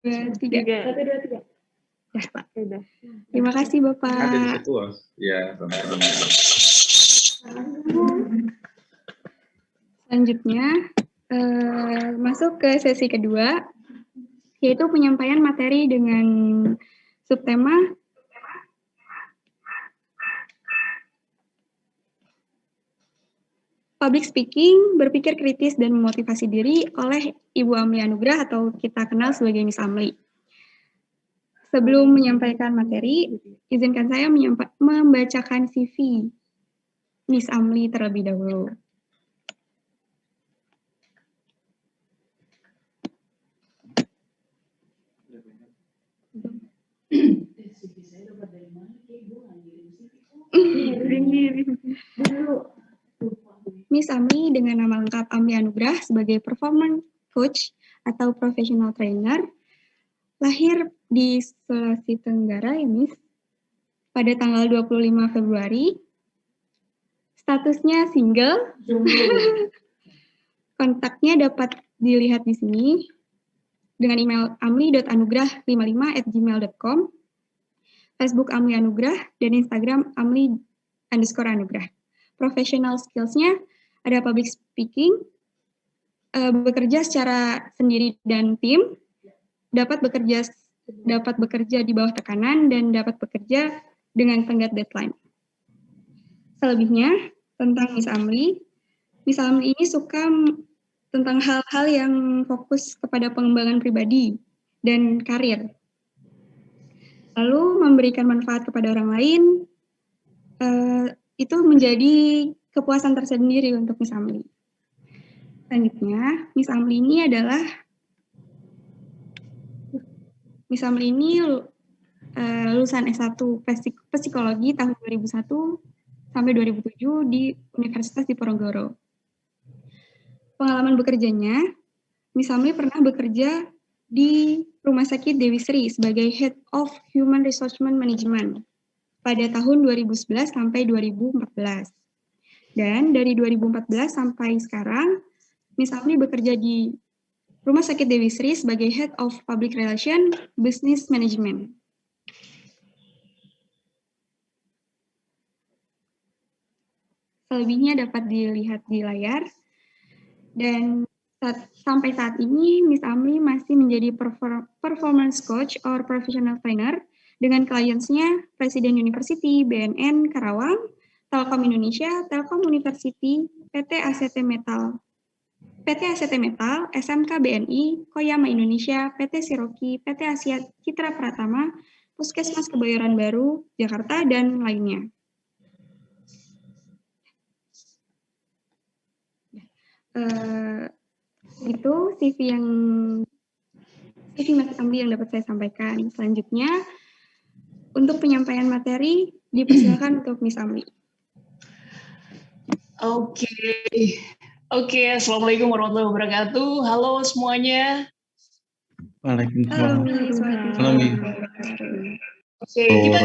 tiga. 1, 2, 3. Ya, Pak. Terima kasih, Bapak. Ada di situ, ya, sama-sama. Selanjutnya, masuk ke sesi kedua, yaitu penyampaian materi dengan subtema Public Speaking, Berpikir Kritis dan Memotivasi Diri oleh Ibu Amli Anugrah atau kita kenal sebagai Miss Amli. Sebelum menyampaikan materi, izinkan saya membacakan CV Miss Amli terlebih dahulu. Miss Amli dengan nama lengkap Amli Anugrah sebagai Performance Coach atau Professional Trainer, lahir di Sulawesi Tenggara ya Miss, pada tanggal 25 Februari, statusnya single, kontaknya dapat dilihat di sini, dengan email amli.anugrah55@gmail.com, Facebook Amli Anugrah, dan Instagram amli_anugrah. Professional skills-nya ada public speaking, bekerja secara sendiri dan tim, dapat bekerja di bawah tekanan, dan dapat bekerja dengan tenggat deadline. Selebihnya, tentang Miss Amli ini suka tentang hal-hal yang fokus kepada pengembangan pribadi dan karir. Lalu memberikan manfaat kepada orang lain, itu menjadi kepuasan tersendiri untuk Miss Amli. Selanjutnya, Miss Amli ini lulusan S1 Psikologi tahun 2001 sampai 2007 di Universitas Diponegoro. Pengalaman bekerjanya, Miss Amli pernah bekerja di Rumah Sakit Dewi Sri sebagai Head of Human Resource Management pada tahun 2011 sampai 2014. Dan dari 2014 sampai sekarang, Miss Amli bekerja di Rumah Sakit Dewi Sri sebagai Head of Public Relations Business Management. Selebihnya dapat dilihat di layar. Dan sampai saat ini, Miss Amli masih menjadi performance coach or professional trainer dengan kliennya Presiden University, BNN Karawang, Telkom Indonesia, Telkom University, PT ACT Metal, SMK BNI, Koyama Indonesia, PT Siroki, PT Asia Citra Pratama, Puskesmas Kebayoran Baru, Jakarta, dan lainnya. Itu CV Mas Amli yang dapat saya sampaikan. Selanjutnya, untuk penyampaian materi, dipersilakan untuk Miss Amli. Oke, Assalamualaikum warahmatullahi wabarakatuh. Halo semuanya. Waalaikumsalam. Oke, kita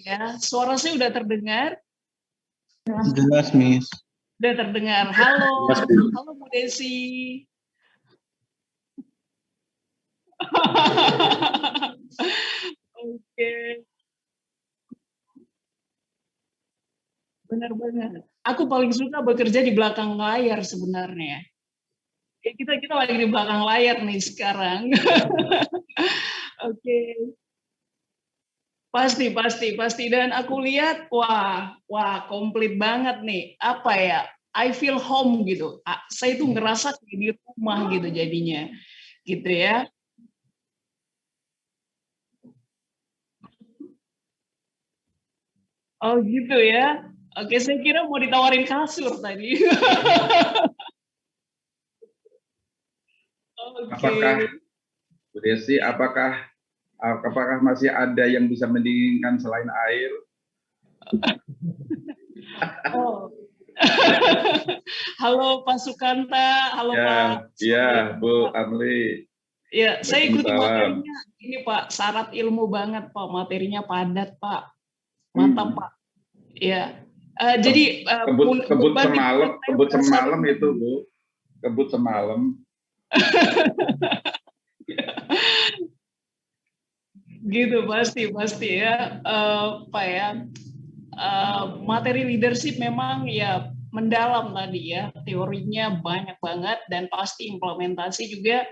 ya. Suara saya udah terdengar? Jelas, Miss. Udah terdengar. Halo Bu Desi. Oke. Benar-benar. Aku paling suka bekerja di belakang layar sebenarnya. Kita lagi di belakang layar nih sekarang. Oke. Pasti. Dan aku lihat, wah, komplit banget nih. Apa ya? I feel home gitu. Saya tuh ngerasa di rumah gitu jadinya. Gitu ya. Oh gitu ya. Oke, saya kira mau ditawarin kasur tadi. Apakah, Bu Desi, apakah masih ada yang bisa mendinginkan selain air? Oh. Halo Pak Sukanta, halo Pak. Iya, Bu Amli. Ya, saya ikuti materinya. Ini Pak, syarat ilmu banget Pak, materinya padat Pak. Mantap Pak. Ya. Jadi kebut semalam itu Bu. Kebut semalam. Gitu pasti ya. Apa ya? Materi leadership memang ya mendalam tadi ya, teorinya banyak banget dan pasti implementasi juga.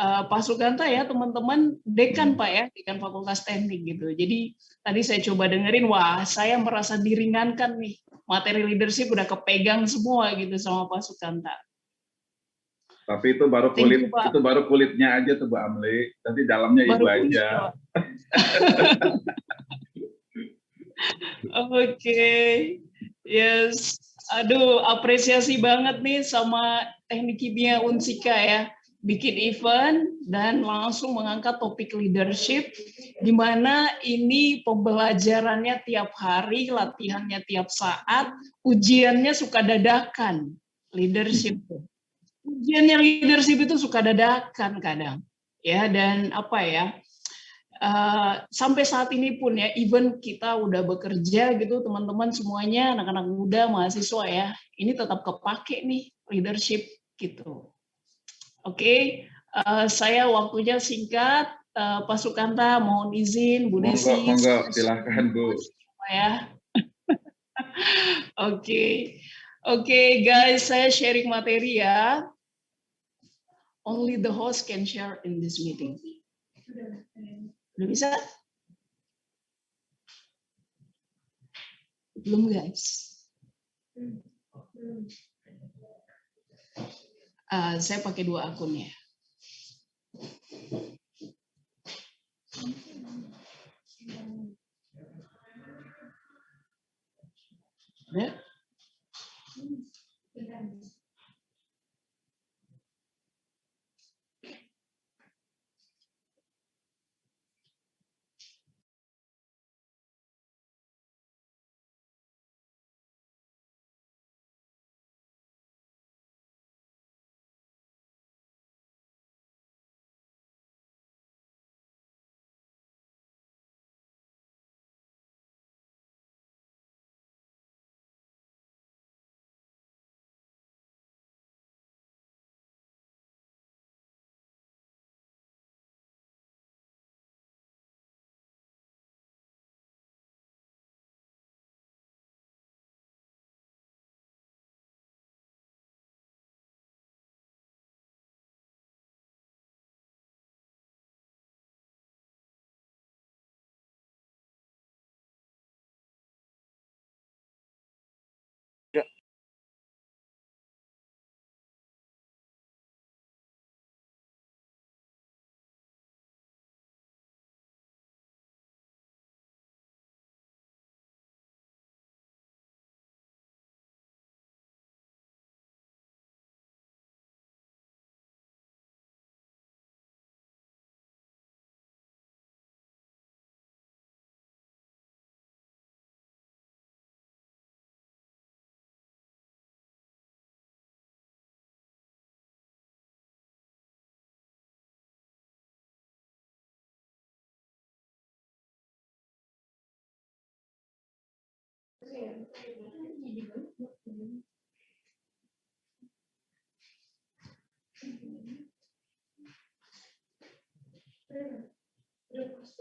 Pak Suganta ya teman-teman, dekan Pak ya, dekan Fakultas Teknik gitu. Jadi tadi saya coba dengerin, wah saya merasa diringankan nih, materi leadership udah kepegang semua gitu sama Pak Suganta. Tapi itu baru kulit, itu baru kulitnya aja tuh Bu Amli, nanti dalamnya baru Ibu aja. Oke, yes. Aduh, apresiasi banget nih sama Teknik Kimia Unsika ya. Bikin event dan langsung mengangkat topik leadership, di mana ini pembelajarannya tiap hari, latihannya tiap saat, ujiannya suka dadakan. Leadership, ujiannya leadership itu suka dadakan kadang, ya. Dan apa ya? Sampai saat ini pun ya, even kita udah bekerja gitu, teman-teman semuanya, anak-anak muda, mahasiswa ya, ini tetap kepake nih leadership gitu. Oke, saya waktunya singkat. Pak Suganta mohon izin, Bu Desi. Monggo, silahkan Bu. Ya. Oke, guys, saya sharing materi ya. Only the host can share in this meeting. Udah bisa? Belum, guys. Saya pakai 2 akun ya. Udah?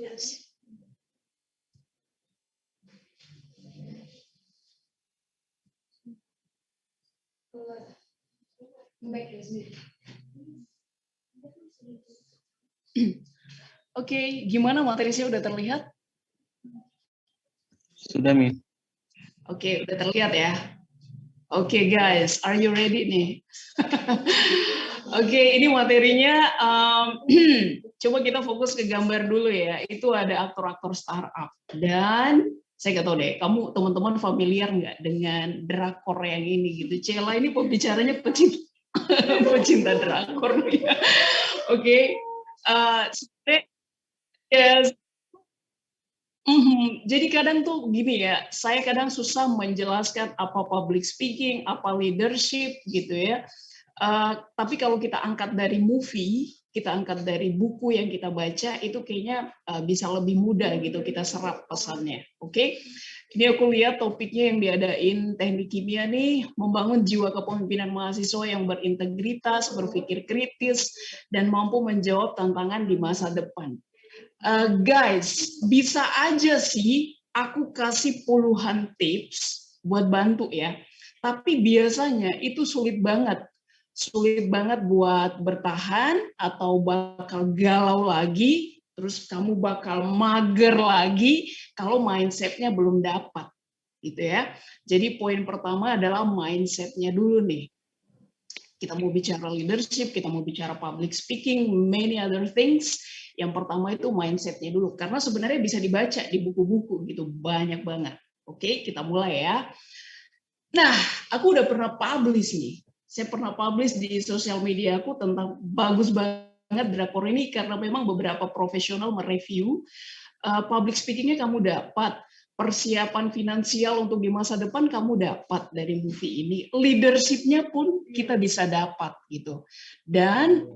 Yes. Oke, gimana materi saya udah terlihat? Sudah, Mi. Oke, udah terlihat ya. Oke, guys, are you ready nih? Oke, ini materinya. Coba kita fokus ke gambar dulu ya. Itu ada aktor-aktor startup. Dan saya nggak tahu deh, kamu teman-teman familiar nggak dengan drakor yang ini gitu? Cela ini pembicaranya pecinta drakor nih. Oke, yes. Jadi kadang tuh gini ya, saya kadang susah menjelaskan apa public speaking, apa leadership gitu ya. Tapi kalau kita angkat dari movie, kita angkat dari buku yang kita baca, itu kayaknya bisa lebih mudah gitu kita serap pesannya. Oke, ini aku lihat topiknya yang diadain Teknik Kimia nih, membangun jiwa kepemimpinan mahasiswa yang berintegritas, berpikir kritis, dan mampu menjawab tantangan di masa depan. Guys, bisa aja sih aku kasih puluhan tips buat bantu ya. Tapi biasanya itu sulit banget. Sulit banget buat bertahan atau bakal galau lagi, terus kamu bakal mager lagi kalau mindset-nya belum dapat. Gitu ya. Jadi poin pertama adalah mindset-nya dulu nih. Kita mau bicara leadership, kita mau bicara public speaking, many other things. Yang pertama itu mindset-nya dulu. Karena sebenarnya bisa dibaca di buku-buku gitu, banyak banget. Oke, kita mulai ya. Nah, aku udah pernah publish nih. Saya pernah publish di sosial media aku tentang bagus banget drakor ini karena memang beberapa profesional mereview public speaking-nya kamu dapat, persiapan finansial untuk di masa depan kamu dapat dari movie ini, leadership-nya pun kita bisa dapat gitu. Dan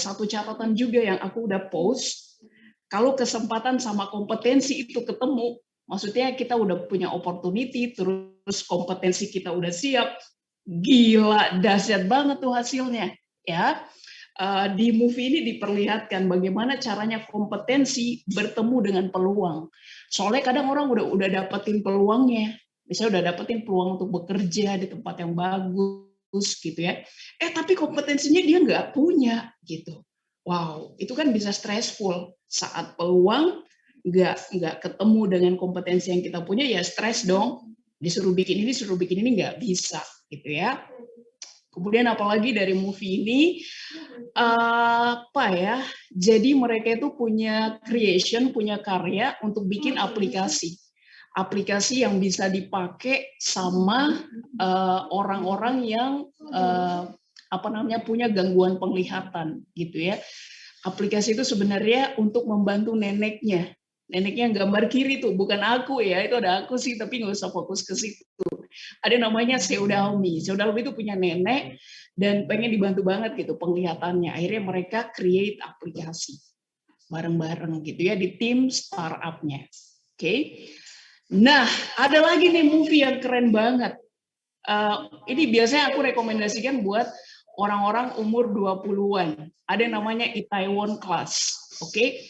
satu catatan juga yang aku udah post, kalau kesempatan sama kompetensi itu ketemu, maksudnya kita udah punya opportunity, terus kompetensi kita udah siap, gila dahsyat banget tuh hasilnya ya. Di movie ini diperlihatkan bagaimana caranya kompetensi bertemu dengan peluang. Soalnya kadang orang udah dapetin peluangnya, misalnya udah dapetin peluang untuk bekerja di tempat yang bagus gitu ya. Tapi kompetensinya dia nggak punya gitu. Wow, itu kan bisa stressful saat peluang nggak ketemu dengan kompetensi yang kita punya, ya stres dong. Disuruh bikin ini nggak bisa gitu ya. Kemudian apalagi dari movie ini, jadi mereka itu punya creation, punya karya untuk bikin aplikasi. Aplikasi yang bisa dipakai sama orang-orang yang punya gangguan penglihatan gitu ya. Aplikasi itu sebenarnya untuk membantu neneknya. Neneknya gambar kiri tuh, bukan aku ya, itu ada aku sih, tapi nggak usah fokus ke situ. Ada namanya Seudalmi. Seudalmi itu punya nenek dan pengen dibantu banget gitu penglihatannya. Akhirnya mereka create aplikasi bareng-bareng gitu ya di tim startup-nya. Oke. Nah, ada lagi nih movie yang keren banget. Ini biasanya aku rekomendasikan buat orang-orang umur 20-an. Ada yang namanya Itaewon Class. Oke.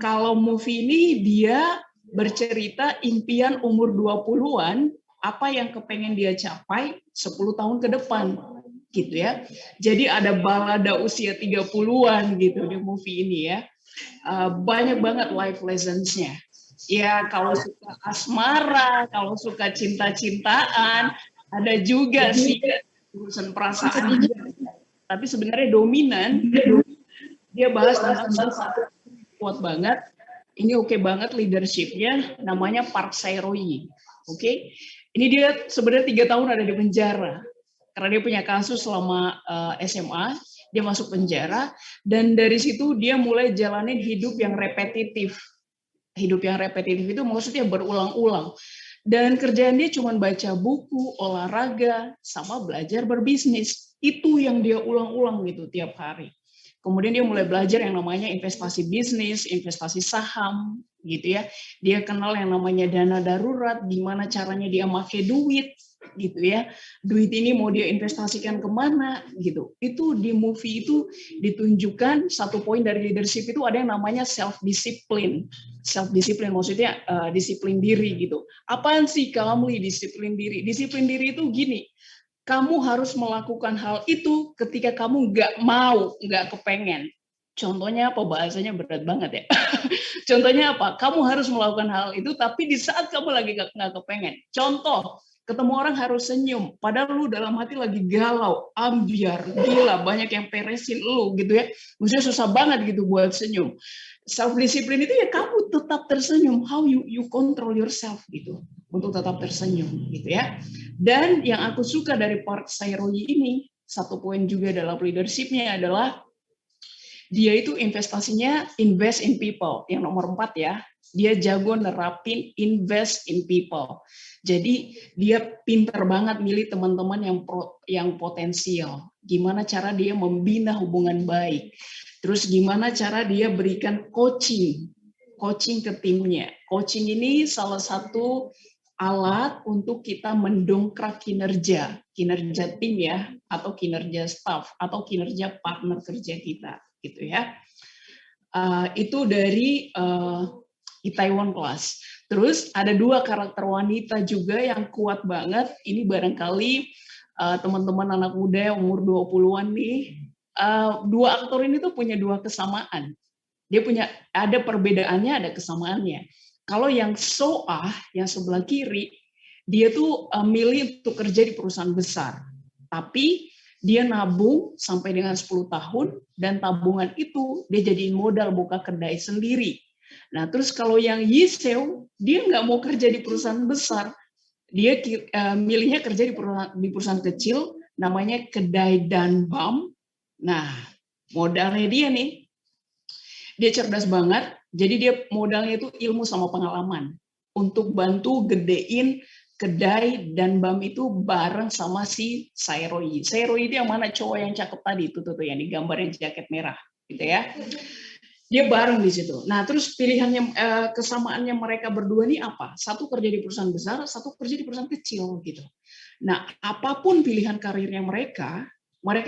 Kalau movie ini dia bercerita impian umur 20-an, apa yang kepengen dia capai 10 tahun ke depan gitu ya. Jadi ada balada usia 30-an gitu di movie ini ya. Banyak banget life lessons-nya. Ya, kalau suka asmara, kalau suka cinta-cintaan, ada juga sih urusan perasaan. Tapi sebenarnya dominan, dia bahas tentang satu kuat banget. Ini oke banget leadership-nya, namanya Park Sae-royi. Oke. Ini dia sebenarnya 3 tahun ada di penjara karena dia punya kasus selama SMA, dia masuk penjara dan dari situ dia mulai jalanin hidup yang repetitif. Hidup yang repetitif itu maksudnya berulang-ulang. Dan kerjaan dia cuma baca buku, olahraga, sama belajar berbisnis. Itu yang dia ulang-ulang gitu tiap hari. Kemudian dia mulai belajar yang namanya investasi bisnis, investasi saham, gitu ya. Dia kenal yang namanya dana darurat, gimana caranya dia make duit, gitu ya. Duit ini mau dia investasikan kemana, gitu. Itu di movie itu ditunjukkan satu poin dari leadership itu ada yang namanya self-discipline. Self-discipline maksudnya disiplin diri gitu. Apaan sih kamu disiplin diri? Disiplin diri itu gini, kamu harus melakukan hal itu ketika kamu nggak kepengen. Contohnya apa? Bahasanya berat banget ya. Contohnya apa? Kamu harus melakukan hal itu, tapi di saat kamu lagi nggak kepengen. Contoh, ketemu orang harus senyum, padahal lu dalam hati lagi galau, ambiar, gila, banyak yang peresin lu gitu ya. Maksudnya susah banget gitu buat senyum. Self discipline itu ya kamu tetap tersenyum. How you control yourself gitu untuk tetap tersenyum gitu ya. Dan yang aku suka dari Park Sae-royi ini, satu poin juga dalam leadership-nya adalah dia itu investasinya invest in people. Yang nomor 4 ya, dia jago nerapin invest in people. Jadi dia pinter banget milih teman-teman yang potensial. Gimana cara dia membina hubungan baik. Terus gimana cara dia berikan coaching ke timnya. Coaching ini salah satu alat untuk kita mendongkrak kinerja tim ya, atau kinerja staff, atau kinerja partner kerja kita, gitu ya. Itu dari Itaewon Class. Terus ada 2 karakter wanita juga yang kuat banget. Ini barangkali teman-teman anak muda yang umur 20-an nih. 2 aktor ini tuh punya 2 kesamaan. Dia punya, ada perbedaannya, ada kesamaannya. Kalau yang So-ah, yang sebelah kiri, dia tuh milih untuk kerja di perusahaan besar. Tapi dia nabung sampai dengan 10 tahun, dan tabungan itu dia jadiin modal buka kedai sendiri. Nah, terus kalau yang Yi Seo, dia nggak mau kerja di perusahaan besar. Dia milihnya kerja di perusahaan kecil, namanya Kedai Danbam. Nah, modalnya dia nih, dia cerdas banget, jadi dia modalnya itu ilmu sama pengalaman. Untuk bantu gedein kedai Danbam itu bareng sama si Saeroi. Saeroi itu yang mana cowok yang cakep tadi, itu tuh yang digambar yang jaket merah, gitu ya. Dia bareng di situ. Nah, terus pilihannya, kesamaannya mereka berdua ini apa? Satu kerja di perusahaan besar, satu kerja di perusahaan kecil, gitu. Nah, apapun pilihan karirnya mereka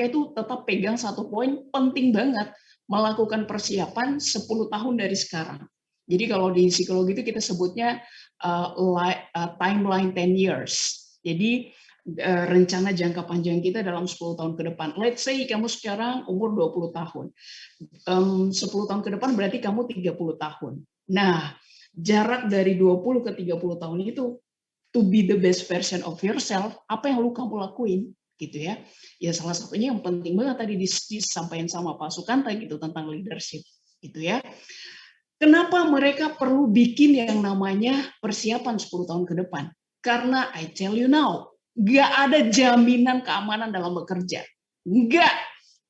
itu tetap pegang satu poin penting banget, melakukan persiapan 10 tahun dari sekarang. Jadi kalau di psikologi itu kita sebutnya timeline 10 years. Jadi rencana jangka panjang kita dalam 10 tahun ke depan. Let's say kamu sekarang umur 20 tahun. 10 tahun ke depan berarti kamu 30 tahun. Nah, jarak dari 20 ke 30 tahun itu, to be the best version of yourself, apa yang kamu lakuin, gitu ya. Ya salah satunya yang penting banget tadi disampaikan sama Pak Sukanta gitu tentang leadership, gitu ya. Kenapa mereka perlu bikin yang namanya persiapan 10 tahun ke depan? Karena I tell you now, nggak ada jaminan keamanan dalam bekerja. Nggak.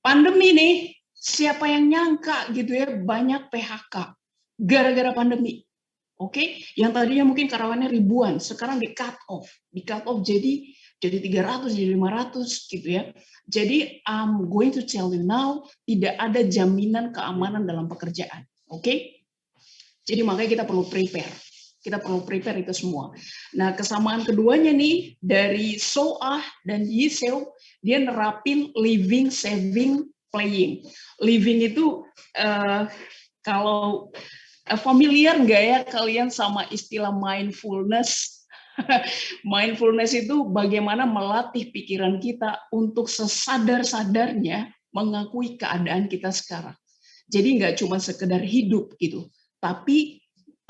Pandemi nih, siapa yang nyangka gitu ya, banyak PHK gara-gara pandemi. Oke, yang tadinya mungkin karyawannya ribuan, sekarang di cut off jadi 300, jadi 500 gitu ya. Jadi I'm going to tell you now, tidak ada jaminan keamanan dalam pekerjaan. Oke? Jadi makanya kita perlu prepare. Kita perlu prepare itu semua. Nah, kesamaan keduanya nih dari So-ah dan Yi Seo, dia nerapin living, saving, playing. Living itu kalau familiar nggak ya kalian sama istilah mindfulness? Mindfulness itu bagaimana melatih pikiran kita untuk sesadar-sadarnya mengakui keadaan kita sekarang. Jadi nggak cuma sekedar hidup gitu, tapi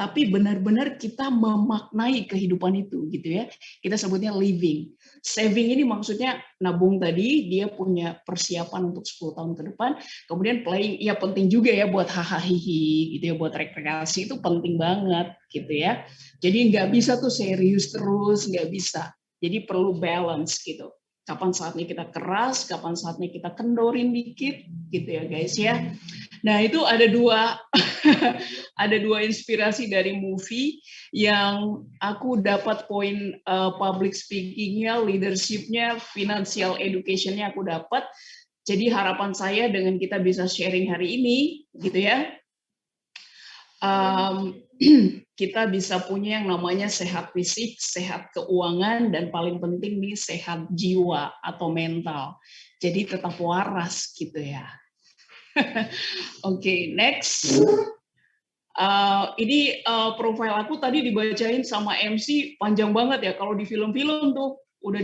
benar-benar kita memaknai kehidupan itu gitu ya. Kita sebutnya living. Saving ini maksudnya nabung tadi, dia punya persiapan untuk 10 tahun ke depan. Kemudian playing, ya penting juga ya buat hahaha gitu ya, buat rekreasi itu penting banget gitu ya. Jadi nggak bisa tuh serius terus, nggak bisa. Jadi perlu balance gitu. Kapan saatnya kita keras, kapan saatnya kita kendorin dikit gitu ya guys ya. Nah, itu ada 2 ada 2 inspirasi dari movie yang aku dapat poin public speaking-nya, leadership-nya, financial education-nya aku dapat. Jadi harapan saya dengan kita bisa sharing hari ini gitu ya. Kita bisa punya yang namanya sehat fisik, sehat keuangan, dan paling penting nih sehat jiwa atau mental. Jadi tetap waras gitu ya. Oke, next. Ini profil aku tadi dibacain sama MC panjang banget ya. Kalau di film-film tuh udah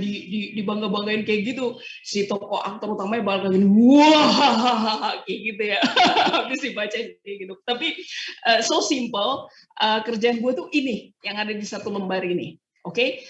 dibangga-banggain kayak gitu. Si tokoh aktor utamanya bakal gini, wah kayak gitu ya. Habis dibacain kayak gitu. Tapi so simple, kerjaan gue tuh ini yang ada di satu lembar ini. Oke?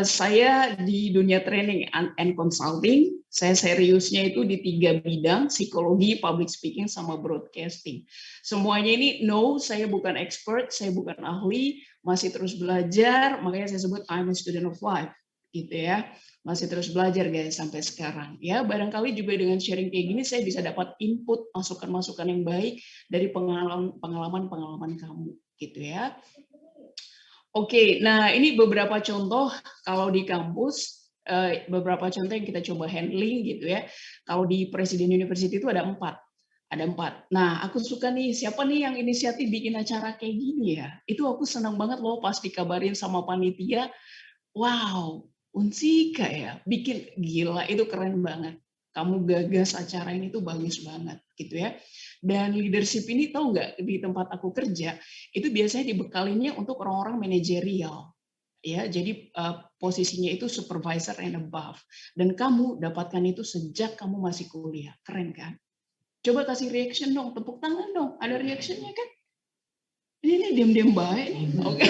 Saya di dunia training and consulting, saya seriusnya itu di 3 bidang, psikologi, public speaking, sama broadcasting. Semuanya ini, no, saya bukan expert, saya bukan ahli, masih terus belajar, makanya saya sebut I'm a student of life, gitu ya. Masih terus belajar guys sampai sekarang. Ya, barangkali juga dengan sharing kayak gini, saya bisa dapat input, masukan-masukan yang baik dari pengalaman-pengalaman kamu, gitu ya. Oke, nah ini beberapa contoh kalau di kampus, beberapa contoh yang kita coba handling gitu ya. Kalau di Presiden University itu ada 4. Nah, aku suka nih, siapa nih yang inisiatif bikin acara kayak gini ya? Itu aku senang banget loh pas dikabarin sama panitia, wow, Unsika ya, bikin gila, itu keren banget. Kamu gagas acara ini tuh bagus banget gitu ya. Dan leadership ini tahu nggak, di tempat aku kerja itu biasanya dibekalinya untuk orang-orang manajerial. Ya, jadi posisinya itu supervisor and above. Dan kamu dapatkan itu sejak kamu masih kuliah. Keren kan? Coba kasih reaction dong, tepuk tangan dong. Ada reactionnya kan? Ini diam-diam baik nih. Oke.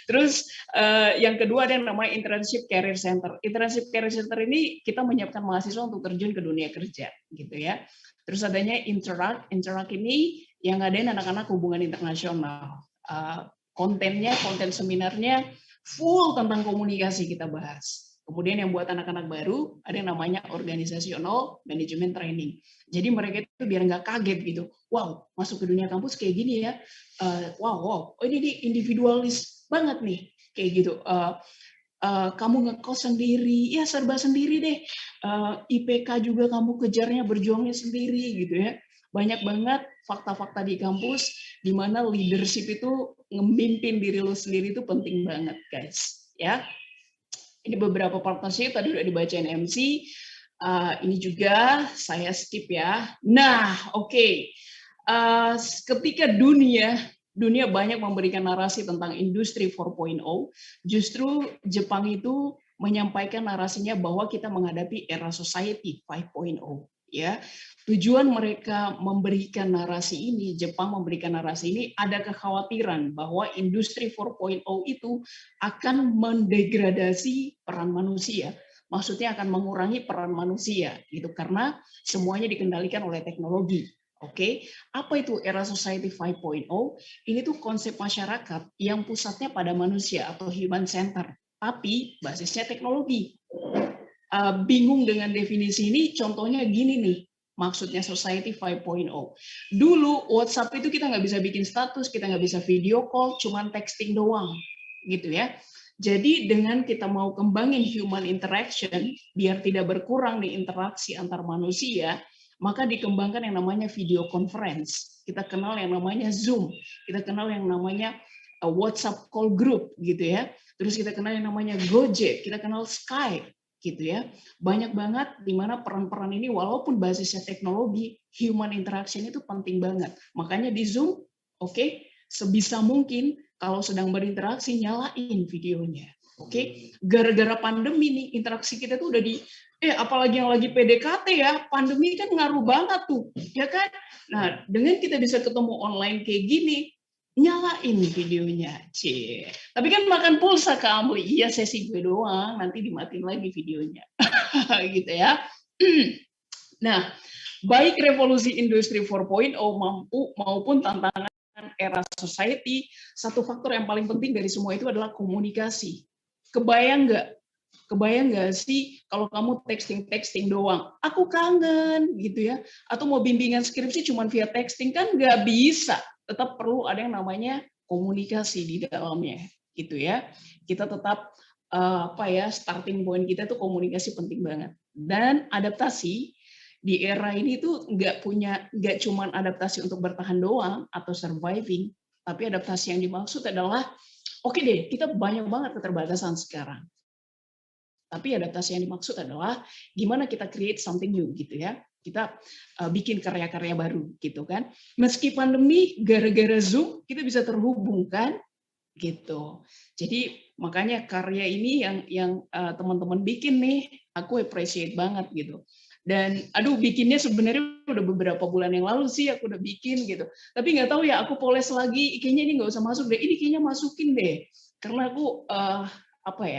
Terus yang kedua ada yang namanya Internship Career Center. Internship Career Center ini kita menyiapkan mahasiswa untuk terjun ke dunia kerja, gitu ya. Terus adanya Interact. Interact ini yang ngadain anak-anak hubungan internasional. Konten seminarnya full tentang komunikasi kita bahas. Kemudian yang buat anak-anak baru ada yang namanya Organizational Management Training. Jadi mereka itu biar nggak kaget gitu. Wow, masuk ke dunia kampus kayak gini ya. Wow, oh ini individualis banget nih kayak gitu. Kamu ngekos sendiri, ya serba sendiri deh. IPK juga kamu kejarnya, berjuangnya sendiri gitu ya. Banyak banget fakta-fakta di kampus di mana leadership itu ngemimpin diri lo sendiri itu penting banget, guys. Ya. Ini beberapa partnership tadi udah dibacain MC. Ini juga saya skip ya. Nah, oke. Ketika dunia banyak memberikan narasi tentang industri 4.0, justru Jepang itu menyampaikan narasinya bahwa kita menghadapi era society 5.0. Ya, tujuan mereka memberikan narasi ini, Jepang memberikan narasi ini, ada kekhawatiran bahwa industri 4.0 itu akan mendegradasi peran manusia. Maksudnya akan mengurangi peran manusia, gitu, karena semuanya dikendalikan oleh teknologi. Oke, apa itu era society 5.0? Ini tuh konsep masyarakat yang pusatnya pada manusia atau human center, tapi basisnya teknologi. Bingung dengan definisi ini, contohnya gini nih, maksudnya society 5.0. Dulu WhatsApp itu kita nggak bisa bikin status, kita nggak bisa video call, cuman texting doang, gitu ya. Jadi dengan kita mau kembangin human interaction, biar tidak berkurang di interaksi antar manusia, maka dikembangkan yang namanya video conference. Kita kenal yang namanya Zoom, kita kenal yang namanya WhatsApp call group, gitu ya. Terus kita kenal yang namanya Gojek, kita kenal Skype, gitu ya. Banyak banget di mana peran-peran ini walaupun basisnya teknologi, human interaction itu penting banget. Makanya di Zoom, oke, sebisa mungkin kalau sedang berinteraksi nyalain videonya. Oke, gara-gara pandemi nih interaksi kita tuh udah apalagi yang lagi PDKT ya, pandemi kan ngaruh banget tuh, ya kan? Nah, dengan kita bisa ketemu online kayak gini, nyalain videonya, cie. Tapi kan makan pulsa kamu, iya sesi gue doang, nanti dimatiin lagi videonya, gitu ya. Nah, baik revolusi industri 4.0 maupun tantangan era society, satu faktor yang paling penting dari semua itu adalah komunikasi. Kebayang nggak sih kalau kamu texting doang, aku kangen gitu ya, atau mau bimbingan skripsi cuma via texting, kan nggak bisa. Tetap perlu ada yang namanya komunikasi di dalamnya, gitu ya. Kita tetap starting point kita tuh komunikasi penting banget. Dan adaptasi di era ini tuh nggak cuman adaptasi untuk bertahan doang atau surviving, tapi adaptasi yang dimaksud adalah oke deh, kita banyak banget keterbatasan sekarang. Tapi adaptasi yang dimaksud adalah gimana kita create something new, gitu ya. Kita bikin karya-karya baru, gitu kan. Meski pandemi, gara-gara Zoom kita bisa terhubung kan, gitu. Jadi makanya karya ini yang teman-teman bikin nih, aku appreciate banget gitu. Dan bikinnya sebenarnya udah beberapa bulan yang lalu sih aku udah bikin gitu. Tapi nggak tahu ya, aku poles lagi, kayaknya ini nggak usah masuk deh, ini kayaknya masukin deh. Karena aku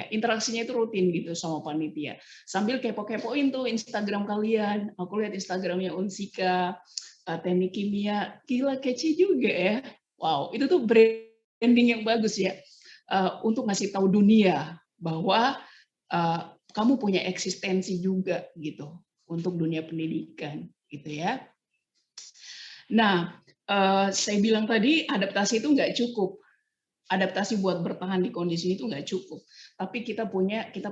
interaksinya itu rutin gitu sama panitia. Sambil kepo-kepoin tuh Instagram kalian. Aku lihat Instagramnya Unsika, Teknik Kimia, gila kece juga ya. Wow, itu tuh branding yang bagus ya. Untuk ngasih tahu dunia bahwa kamu punya eksistensi juga gitu untuk dunia pendidikan gitu ya. Nah, saya bilang tadi adaptasi itu nggak cukup. Adaptasi buat bertahan di kondisi itu nggak cukup. Tapi kita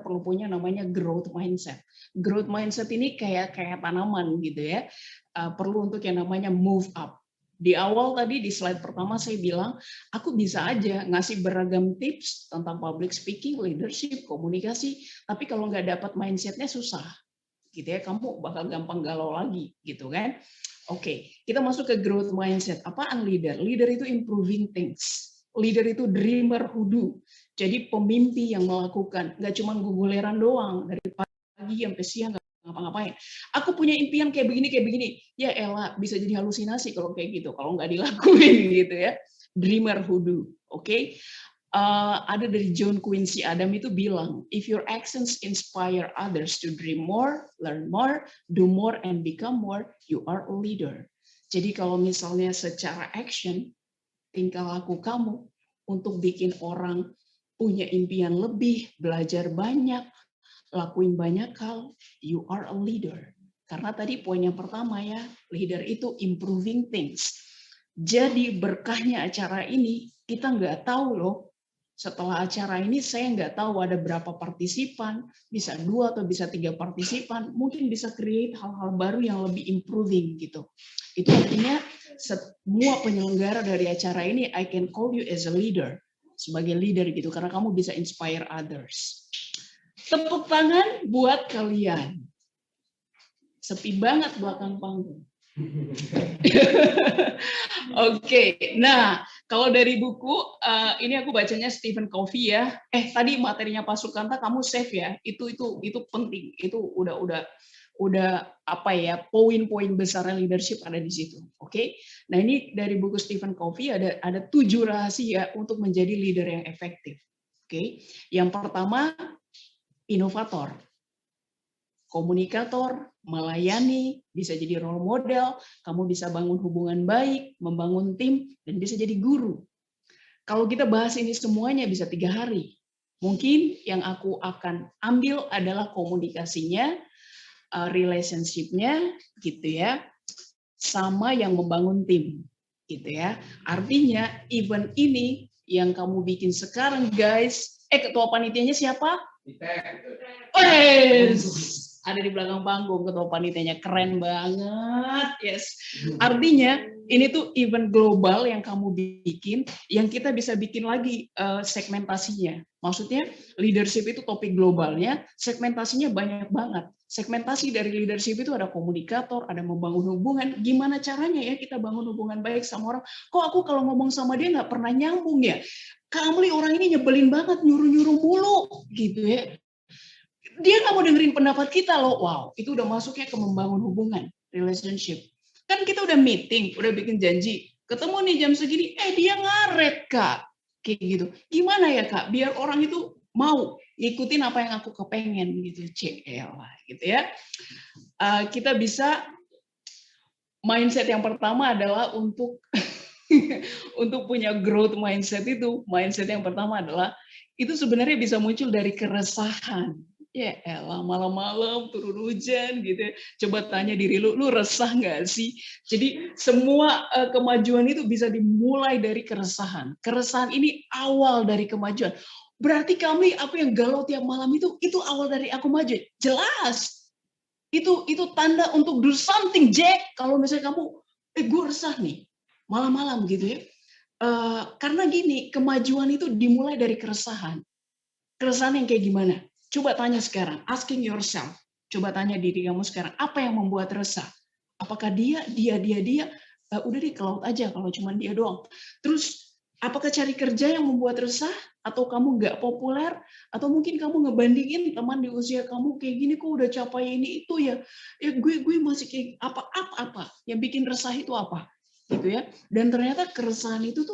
perlu punya namanya growth mindset. Growth mindset ini kayak tanaman gitu ya. Perlu untuk yang namanya move up. Di awal tadi di slide pertama saya bilang, aku bisa aja ngasih beragam tips tentang public speaking, leadership, komunikasi, tapi kalau nggak dapat mindsetnya susah, gitu ya, kamu bakal gampang galau lagi, gitu kan. Oke, kita masuk ke growth mindset. Apaan leader? Leader itu improving things. Leader itu dreamer who do. Jadi pemimpi yang melakukan, nggak cuma guguleran doang dari pagi sampai siang nggak ngapa-ngapain. Aku punya impian kayak begini. Ya elah, bisa jadi halusinasi kalau kayak gitu, kalau nggak dilakuin gitu ya. Dreamer who do. Oke. Ada dari John Quincy Adam itu bilang, if your actions inspire others to dream more, learn more, do more, and become more, you are a leader. Jadi kalau misalnya secara action, tingkah laku kamu untuk bikin orang punya impian lebih, belajar banyak, lakuin banyak hal, you are a leader. Karena tadi poin yang pertama ya, leader itu improving things. Jadi berkahnya acara ini, kita nggak tahu loh, setelah acara ini saya nggak tahu ada berapa partisipan, bisa 2 atau bisa 3 partisipan, mungkin bisa create hal-hal baru yang lebih improving gitu. Itu artinya semua penyelenggara dari acara ini, I can call you as a leader, sebagai leader gitu, karena kamu bisa inspire others. Tepuk tangan buat kalian. Sepi banget belakang panggung. Oke, nah kalau dari buku ini aku bacanya Stephen Covey ya. Tadi materinya Pak Sukanta kamu save ya. Itu penting. Itu udah apa ya, poin-poin besar leadership ada di situ. Oke. Nah, ini dari buku Stephen Covey ada 7 rahasia untuk menjadi leader yang efektif. Oke. Yang pertama, inovator. Komunikator, melayani, bisa jadi role model, kamu bisa bangun hubungan baik, membangun tim, dan bisa jadi guru. Kalau kita bahas ini semuanya bisa 3 hari. Mungkin yang aku akan ambil adalah komunikasinya, relationship-nya, gitu ya, sama yang membangun tim, gitu ya. Artinya event ini yang kamu bikin sekarang, guys. Ketua panitianya siapa? Ada di belakang panggung ketua panitianya, keren banget. Yes. Artinya ini tuh event global yang kamu bikin, yang kita bisa bikin lagi segmentasinya. Maksudnya leadership itu topik globalnya, segmentasinya banyak banget. Segmentasi dari leadership itu ada komunikator, ada membangun hubungan. Gimana caranya ya kita bangun hubungan baik sama orang? Kok aku kalau ngomong sama dia nggak pernah nyambung ya? Kamli orang ini nyebelin banget, nyuruh-nyuruh mulu, gitu ya. Dia nggak mau dengerin pendapat kita loh. Wow, itu udah masuknya ke membangun hubungan, relationship. Kan kita udah meeting, udah bikin janji. Ketemu nih jam segini, dia ngaret, Kak. Kayak gitu. Gimana ya, Kak? Biar orang itu mau ngikutin apa yang aku kepengen gitu. CL gitu ya. Kita bisa mindset yang pertama adalah untuk untuk punya growth mindset itu. Mindset yang pertama adalah itu sebenarnya bisa muncul dari keresahan. Ya elah, malam-malam turun hujan gitu. Coba tanya diri lu resah nggak sih? Jadi semua kemajuan itu bisa dimulai dari keresahan. Keresahan ini awal dari kemajuan. Berarti kami apa yang galau tiap malam itu awal dari aku maju. Jelas. Itu tanda untuk do something, Jack. Kalau misalnya kamu, gue resah nih, malam-malam gitu ya. Karena gini, kemajuan itu dimulai dari keresahan. Keresahan yang kayak gimana? Coba tanya sekarang, asking yourself. Coba tanya diri kamu sekarang, apa yang membuat resah? Apakah dia, udah deh ke laut aja kalau cuma dia doang. Terus, apakah cari kerja yang membuat resah? Atau kamu nggak populer? Atau mungkin kamu ngebandingin teman di usia kamu kayak gini, kok udah capai ini itu ya? Gue masih kayak apa? Yang bikin resah itu apa? Gitu ya. Dan ternyata keresahan itu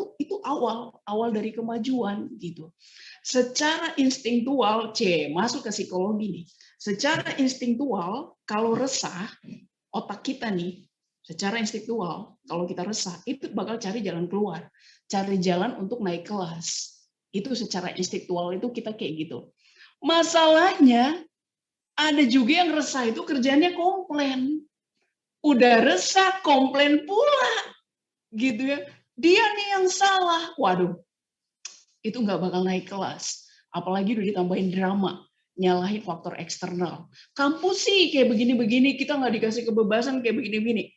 awal dari kemajuan gitu. Secara instingtual, masuk ke psikologi nih. Secara instingtual, kalau resah, otak kita nih, secara instingtual, kalau kita resah, itu bakal cari jalan keluar. Cari jalan untuk naik kelas. Itu secara instingtual itu kita kayak gitu. Masalahnya, ada juga yang resah itu kerjanya komplain. Udah resah, komplain pula. Gitu ya. Dia nih yang salah. Waduh, itu nggak bakal naik kelas. Apalagi udah ditambahin drama, nyalahin faktor eksternal. Kampus sih kayak begini-begini, kita nggak dikasih kebebasan kayak begini-begini.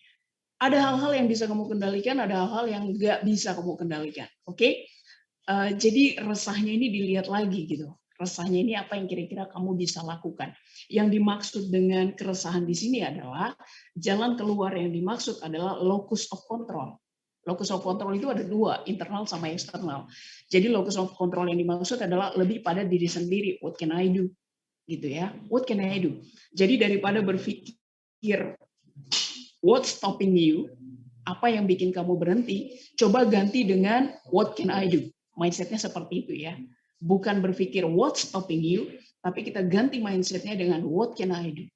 Ada hal-hal yang bisa kamu kendalikan, ada hal-hal yang nggak bisa kamu kendalikan. Oke? Jadi resahnya ini dilihat lagi gitu. resahnya ini apa yang kira-kira kamu bisa lakukan. Yang dimaksud dengan keresahan di sini adalah jalan keluar yang dimaksud adalah locus of control. Locus of control itu ada dua, internal sama eksternal. Jadi locus of control yang dimaksud adalah lebih pada diri sendiri. What can I do? Gitu ya. What can I do? Jadi daripada berpikir what's stopping you, apa yang bikin kamu berhenti, coba ganti dengan what can I do. Mindsetnya seperti itu ya. Bukan berpikir what's stopping you, tapi kita ganti mindsetnya dengan what can I do.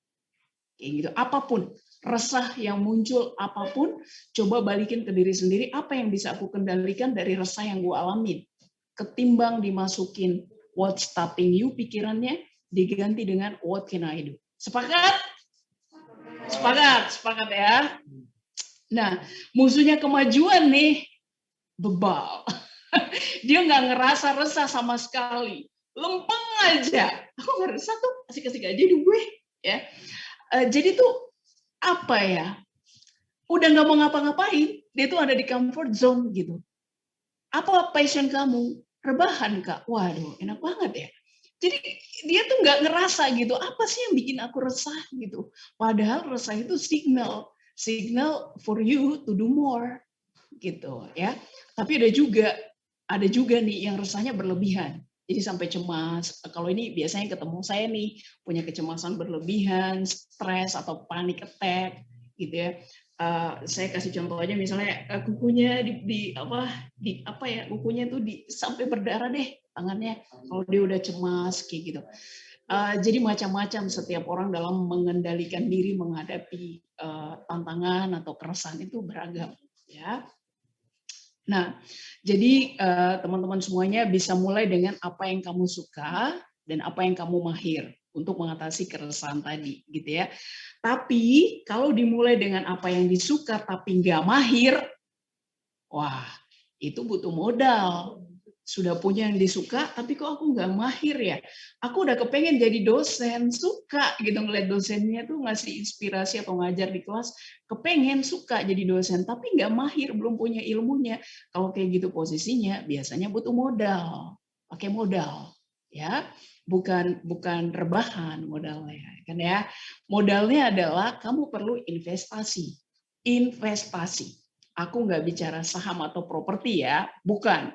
Kayak gitu. Apapun, resah yang muncul apapun, coba balikin ke diri sendiri, apa yang bisa aku kendalikan dari resah yang gue alamin. Ketimbang dimasukin what's stopping you, pikirannya diganti dengan what can I do. Sepakat? Sepakat ya. Nah, musuhnya kemajuan nih, bebal. Dia nggak ngerasa resah sama sekali, lempeng aja. Aku nggak resah tuh, asik-asik aja di gue, ya. Jadi tuh apa ya? Udah nggak mau ngapa-ngapain, dia tuh ada di comfort zone gitu. Apa passion kamu? Rebahan Kak. Waduh, enak banget ya. Jadi dia tuh nggak ngerasa gitu. Apa sih yang bikin aku resah gitu? Padahal resah itu signal for you to do more gitu ya. Tapi ada juga nih yang resahnya berlebihan. Jadi sampai cemas. Kalau ini biasanya ketemu saya nih punya kecemasan berlebihan, stres atau panic attack gitu ya. Saya kasih contoh aja misalnya kukunya kukunya tuh sampai berdarah deh tangannya kalau dia udah cemas kayak gitu. Jadi macam-macam setiap orang dalam mengendalikan diri menghadapi tantangan atau keresahan itu beragam ya. Nah, jadi teman-teman semuanya bisa mulai dengan apa yang kamu suka dan apa yang kamu mahir untuk mengatasi keresahan tadi, gitu ya. Tapi kalau dimulai dengan apa yang disuka tapi nggak mahir, wah itu butuh modal. Sudah punya yang disuka, tapi kok aku nggak mahir ya? Aku udah kepengen jadi dosen, suka gitu ngeliat dosennya tuh ngasih inspirasi atau ngajar di kelas, kepengen suka jadi dosen, tapi nggak mahir, belum punya ilmunya. Kalau kayak gitu posisinya, biasanya butuh modal, pakai modal, ya, bukan rebahan modalnya, kan ya? Modalnya adalah kamu perlu investasi. Aku nggak bicara saham atau properti ya, bukan.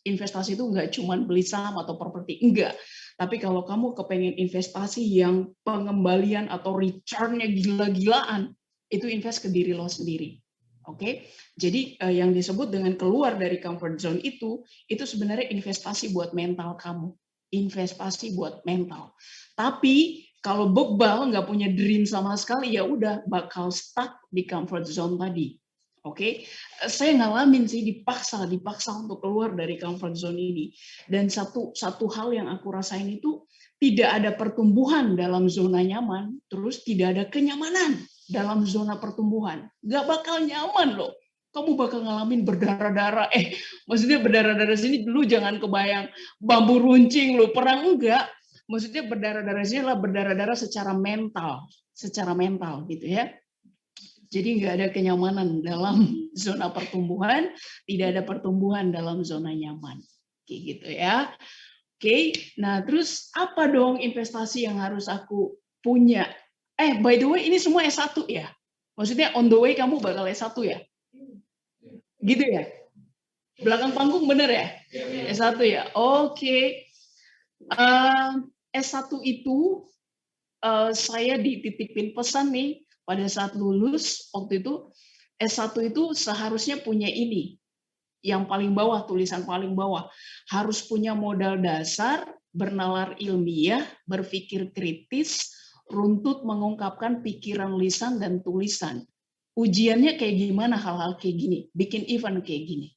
Investasi itu nggak cuma beli saham atau properti, enggak. Tapi kalau kamu kepengen investasi yang pengembalian atau return-nya gila-gilaan, itu invest ke diri lo sendiri. Oke, jadi yang disebut dengan keluar dari comfort zone itu sebenarnya investasi buat mental kamu. Investasi buat mental. Tapi kalau bebal, nggak punya dream sama sekali, ya udah bakal stuck di comfort zone tadi. Oke, saya ngalamin sih dipaksa untuk keluar dari comfort zone ini. Dan satu hal yang aku rasain itu tidak ada pertumbuhan dalam zona nyaman, terus tidak ada kenyamanan dalam zona pertumbuhan. Gak bakal nyaman loh. Kamu bakal ngalamin berdarah-darah. Maksudnya berdarah-darah sini dulu jangan kebayang bambu runcing lo, perang enggak. Maksudnya berdarah-darah sini adalah berdarah-darah secara mental gitu ya. Jadi nggak ada kenyamanan dalam zona pertumbuhan, tidak ada pertumbuhan dalam zona nyaman. Kayak gitu ya. Oke, nah terus apa dong investasi yang harus aku punya? By the way, ini semua S1 ya? Maksudnya on the way kamu bakal S1 ya? Gitu ya? Belakang panggung bener ya? S1 ya? Oke. S1 itu saya dititipin pesan nih, pada saat lulus waktu itu S1 itu seharusnya punya ini yang paling bawah, tulisan paling bawah, harus punya modal dasar, bernalar ilmiah, berpikir kritis, runtut mengungkapkan pikiran lisan dan tulisan. Ujiannya kayak gimana hal-hal kayak gini, bikin event kayak gini.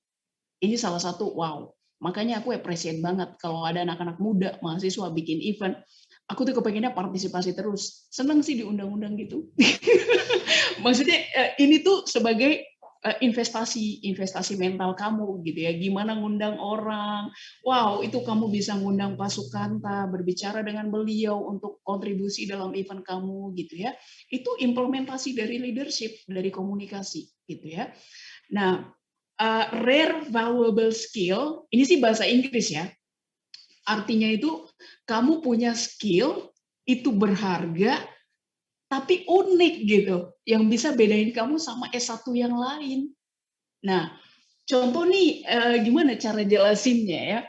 Ini salah satu wow. Makanya aku appreciate banget kalau ada anak-anak muda mahasiswa bikin event. Aku tuh kepengennya partisipasi terus. Seneng sih diundang-undang gitu. Maksudnya ini tuh sebagai investasi mental kamu gitu ya. Gimana ngundang orang. Wow, itu kamu bisa ngundang Pak Sukanta, berbicara dengan beliau untuk kontribusi dalam event kamu gitu ya. Itu implementasi dari leadership, dari komunikasi gitu ya. Nah, rare valuable skill, ini sih bahasa Inggris ya. Artinya itu kamu punya skill, itu berharga, tapi unik gitu, yang bisa bedain kamu sama S1 yang lain. Nah, contoh nih, gimana cara jelasinnya ya?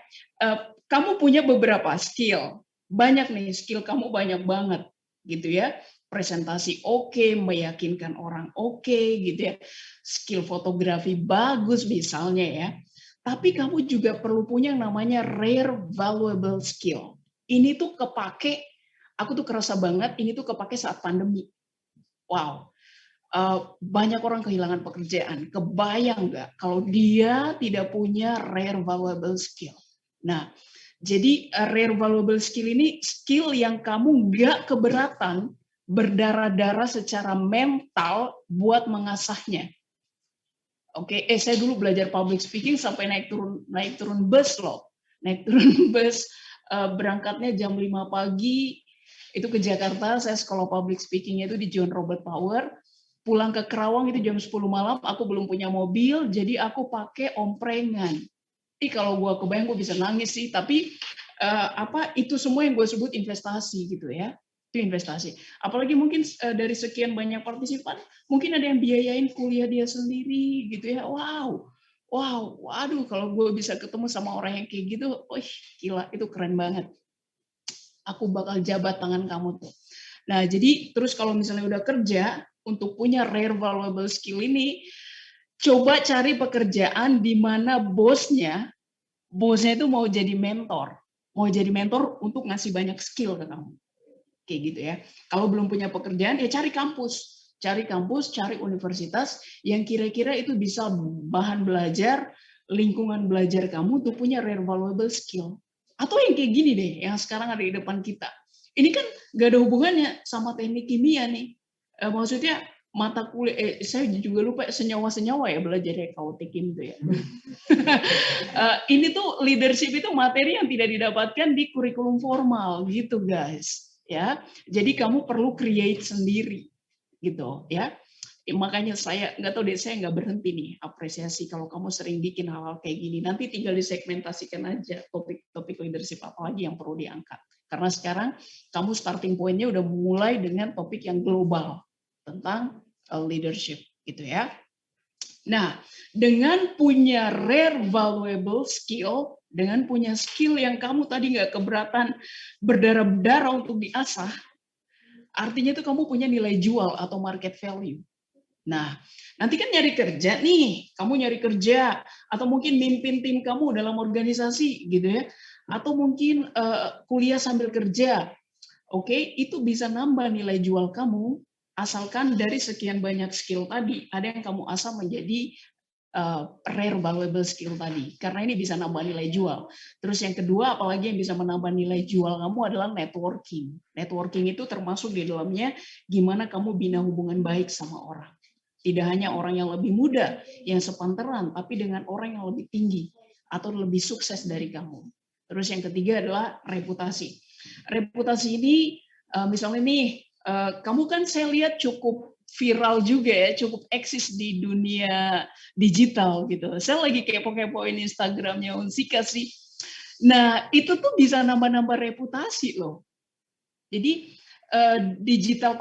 Kamu punya beberapa skill, banyak nih skill kamu banyak banget, gitu ya. Presentasi oke, meyakinkan orang oke, gitu ya. Skill fotografi bagus misalnya ya. Tapi kamu juga perlu punya yang namanya rare valuable skill. Ini tuh kepake, aku tuh kerasa banget, ini tuh kepake saat pandemi. Wow, banyak orang kehilangan pekerjaan. Kebayang nggak kalau dia tidak punya rare valuable skill? Nah, jadi rare valuable skill ini skill yang kamu nggak keberatan berdarah-darah secara mental buat mengasahnya. Oke, saya dulu belajar public speaking sampai naik turun bus loh. Naik turun bus, berangkatnya jam 5 pagi, itu ke Jakarta, saya sekolah public speaking-nya itu di John Robert Power. Pulang ke Kerawang itu jam 10 malam, aku belum punya mobil, jadi aku pakai omprengan. Jadi kalau gue kebayang gue bisa nangis sih, tapi itu semua yang gue sebut investasi gitu ya. Itu investasi. Apalagi mungkin dari sekian banyak partisipan, mungkin ada yang biayain kuliah dia sendiri gitu ya. Wow, waduh kalau gue bisa ketemu sama orang yang kayak gitu, gila, itu keren banget. Aku bakal jabat tangan kamu tuh. Nah, jadi terus kalau misalnya udah kerja, untuk punya rare valuable skill ini, coba cari pekerjaan di mana bosnya itu mau jadi mentor. Mau jadi mentor untuk ngasih banyak skill ke kamu. Kayak gitu ya. Kalau belum punya pekerjaan, ya cari kampus. Cari kampus, cari universitas yang kira-kira itu bisa bahan belajar, lingkungan belajar kamu untuk punya rare valuable skill. Atau yang kayak gini deh, yang sekarang ada di depan kita. Ini kan gak ada hubungannya sama teknik kimia nih. Maksudnya mata kuliah, saya juga lupa senyawa-senyawa ya belajar ya kautekim itu ya. Ini tuh leadership itu materi yang tidak didapatkan di kurikulum formal gitu guys. Ya, jadi kamu perlu create sendiri gitu ya. Makanya saya nggak tahu deh, saya nggak berhenti nih apresiasi kalau kamu sering bikin hal-hal kayak gini. Nanti tinggal disegmentasikan aja topik leadership apa lagi yang perlu diangkat. Karena sekarang kamu starting point-nya udah mulai dengan topik yang global tentang leadership gitu ya. Nah, dengan punya rare valuable skill, dengan punya skill yang kamu tadi nggak keberatan berdarah-darah untuk diasah, artinya itu kamu punya nilai jual atau market value. Nah, nanti kan nyari kerja nih, kamu nyari kerja, atau mungkin mimpin tim kamu dalam organisasi gitu ya, atau mungkin kuliah sambil kerja. Oke, itu bisa nambah nilai jual kamu, asalkan dari sekian banyak skill tadi, ada yang kamu asah menjadi rare valuable skill tadi, karena ini bisa nambah nilai jual. Terus yang kedua, apalagi yang bisa menambah nilai jual kamu adalah networking. Networking itu termasuk di dalamnya gimana kamu bina hubungan baik sama orang. Tidak hanya orang yang lebih muda, yang sepantaran, tapi dengan orang yang lebih tinggi atau lebih sukses dari kamu. Terus yang ketiga adalah reputasi. Reputasi ini, misalnya nih, kamu kan saya lihat cukup viral juga ya, cukup eksis di dunia digital gitu. Saya lagi kepo-kepoin Instagramnya Unsika sih. Nah, itu tuh bisa nambah-nambah reputasi loh. Jadi digital